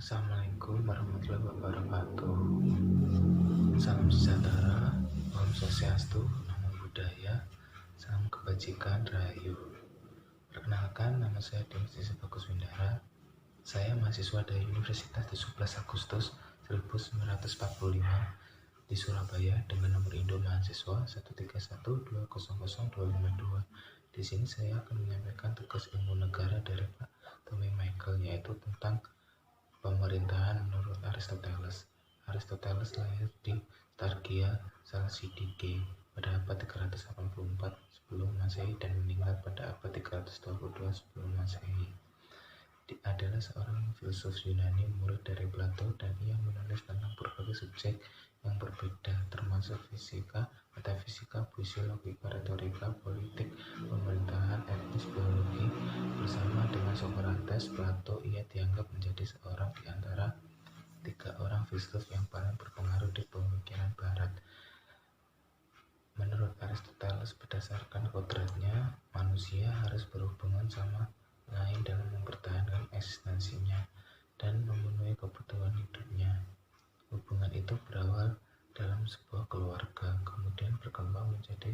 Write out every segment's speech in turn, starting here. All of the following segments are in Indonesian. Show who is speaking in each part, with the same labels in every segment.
Speaker 1: Assalamualaikum warahmatullahi wabarakatuh. Salam sejahtera, Om Swastiastu, Namo Buddhaya, salam kebajikan, Rahayu. Perkenalkan, nama saya Dimas Bagus Windara. Saya mahasiswa dari Universitas 17 Agustus 1945 di Surabaya dengan nomor Indo mahasiswa 131200252. Di sini saya akan menyampaikan tugas ilmu negara dari Pak Tommy Michael, yaitu tentang pemerintahan menurut Aristoteles. Aristoteles lahir di Stargia Salcidike pada abad 384 sebelum Masehi dan meninggal pada abad 322 sebelum Masehi. Dia adalah seorang filsuf Yunani, murid dari Plato, dan ia menulis tentang berbagai subjek yang berbeda, termasuk fisika, metafisika, puisi, logika, retorika, politik, pemerintahan, etnis, biologi. Bersama dengan Socrates, Plato, ia dianggap menjadi seorang di antara 3 orang filsuf yang paling berpengaruh di pemikiran Barat. Menurut Aristoteles, berdasarkan kodratnya, manusia harus berhubungan sama lain dalam mempertahankan eksistensinya dan memenuhi kebutuhan hidupnya. Hubungan itu berawal dalam sebuah keluarga, kemudian berkembang menjadi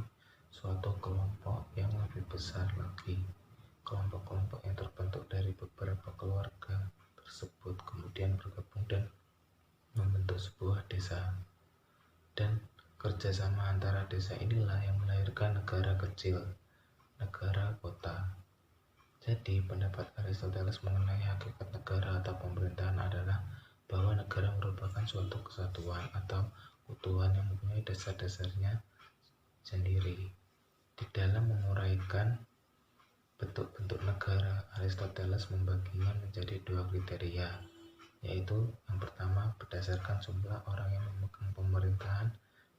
Speaker 1: suatu kelompok yang lebih besar lagi. Kelompok-kelompok yang terbentuk dari beberapa keluarga tersebut kemudian bergabung dan membentuk sebuah desa. Dan kerjasama antara desa inilah yang melahirkan negara kecil, negara kota. Jadi, pendapat Aristoteles mengenai hakikat negara atau pemerintahan adalah bahwa negara merupakan suatu kesatuan atau utuhan yang mempunyai dasar-dasarnya sendiri. Di dalam menguraikan bentuk-bentuk negara, Aristoteles membaginya menjadi 2 kriteria, yaitu yang pertama berdasarkan jumlah orang yang memegang pemerintahan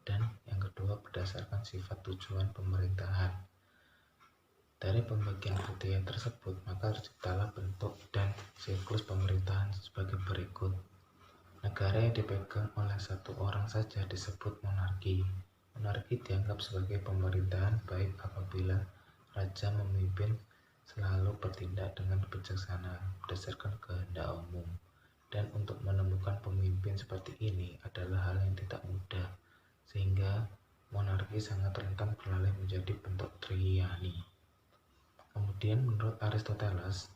Speaker 1: dan yang kedua berdasarkan sifat tujuan pemerintahan. Dari pembagian kriteria tersebut, maka terciptalah bentuk dan siklus pemerintahan sebagai berikut. Negara yang dipegang oleh satu orang saja disebut monarki. Monarki dianggap sebagai pemerintahan baik apabila raja memimpin selalu bertindak dengan bijaksana berdasarkan kehendak umum. Dan untuk menemukan pemimpin seperti ini adalah hal yang tidak mudah, sehingga monarki sangat rentan beralih menjadi bentuk tyranny. Kemudian menurut Aristoteles,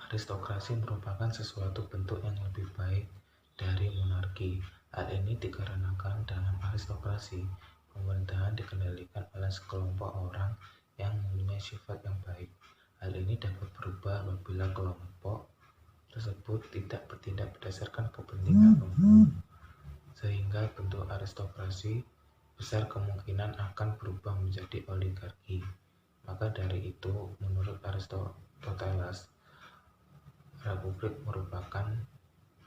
Speaker 1: aristokrasi merupakan sesuatu bentuk yang lebih baik dari monarki. Hal ini dikarenakan dalam aristokrasi, pemerintahan dikendalikan oleh sekelompok orang yang mempunyai sifat yang baik. Hal ini dapat berubah apabila kelompok tersebut tidak bertindak berdasarkan kepentingan umum, sehingga bentuk aristokrasi besar kemungkinan akan berubah menjadi oligarki. Maka dari itu, menurut Aristoteles, republik merupakan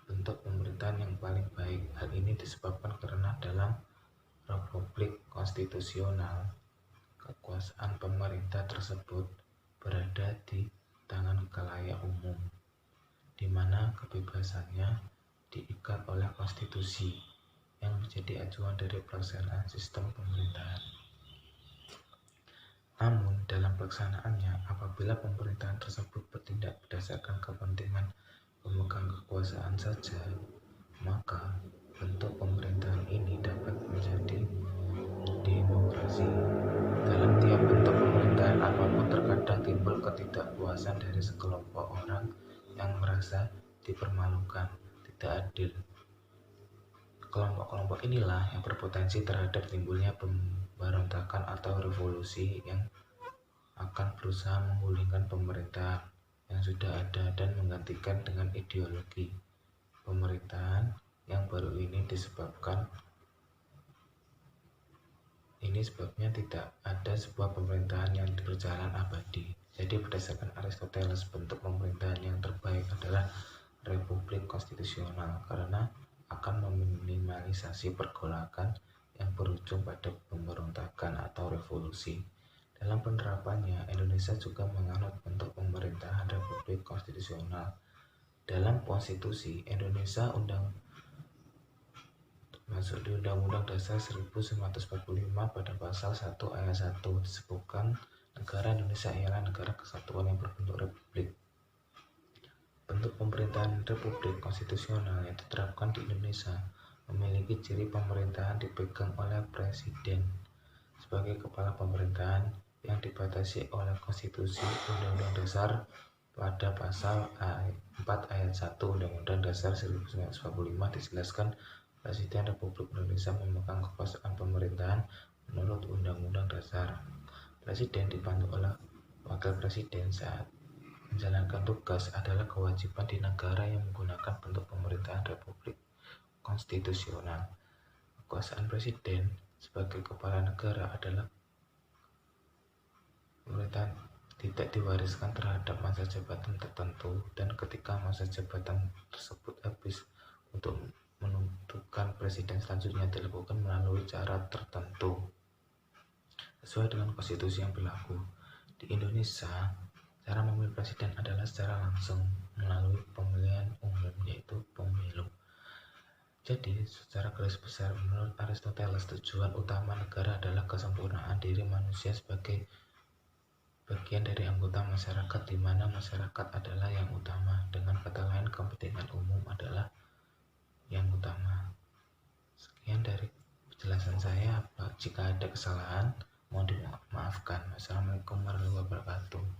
Speaker 1: bentuk pemerintahan yang paling baik. Hal ini disebabkan karena dalam republik konstitusional, kekuasaan pemerintah tersebut berada di tangan khalayak umum, di mana kebebasannya diikat oleh konstitusi yang menjadi acuan dari pelaksanaan sistem pemerintahan. Namun, dalam pelaksanaannya, apabila pemerintahan tersebut bertindak berdasarkan kepentingan pemegang kekuasaan saja, maka bentuk pemerintahan ini dapat menjadi demokrasi. Dalam tiap bentuk pemerintahan apapun terkadang timbul ketidakpuasan dari sekelompok orang yang merasa dipermalukan, tidak adil. Kelompok-kelompok inilah yang berpotensi terhadap timbulnya pemberontakan atau revolusi yang akan berusaha menggulingkan pemerintahan yang sudah ada dan menggantikan dengan ideologi pemerintahan yang baru ini. Sebabnya tidak ada sebuah pemerintahan yang berjalan abadi. Jadi berdasarkan Aristoteles, bentuk pemerintahan yang terbaik adalah republik konstitusional karena akan meminimalisasi pergolakan yang berujung pada pemberontakan atau revolusi. Dalam penerapannya, Indonesia juga menganut bentuk pemerintahan republik konstitusional. Dalam konstitusi Indonesia masuk di Undang-Undang Dasar 1945 pada pasal 1 ayat 1 disebutkan negara Indonesia ialah negara kesatuan yang berbentuk republik. Bentuk pemerintahan republik konstitusional yang diterapkan di Indonesia memiliki ciri pemerintahan dipegang oleh presiden sebagai kepala pemerintahan yang dibatasi oleh konstitusi Undang-Undang Dasar pada pasal 4 ayat 1 Undang-Undang Dasar 1945 dijelaskan Presiden Republik Indonesia memegang kekuasaan pemerintahan menurut Undang-Undang Dasar. Presiden dibantu oleh Wakil Presiden saat menjalankan tugas adalah kewajiban di negara yang menggunakan bentuk pemerintahan republik konstitusional. Kekuasaan presiden sebagai kepala negara adalah pemerintahan tidak diwariskan terhadap masa jabatan tertentu, dan ketika masa jabatan tersebut habis, untuk menentukan presiden selanjutnya dilakukan melalui cara tertentu sesuai dengan konstitusi yang berlaku. Di Indonesia, cara memilih presiden adalah secara langsung melalui pemilihan umum, yaitu pemilu. Jadi, secara garis besar menurut Aristoteles, tujuan utama negara adalah kesempurnaan diri manusia sebagai bagian dari anggota masyarakat, di mana masyarakat adalah yang utama. Dengan kata lain, kepentingan umum adalah yang utama. Sekian dari penjelasan saya. Jika ada kesalahan, mohon dimaafkan. Wassalamualaikum warahmatullahi wabarakatuh.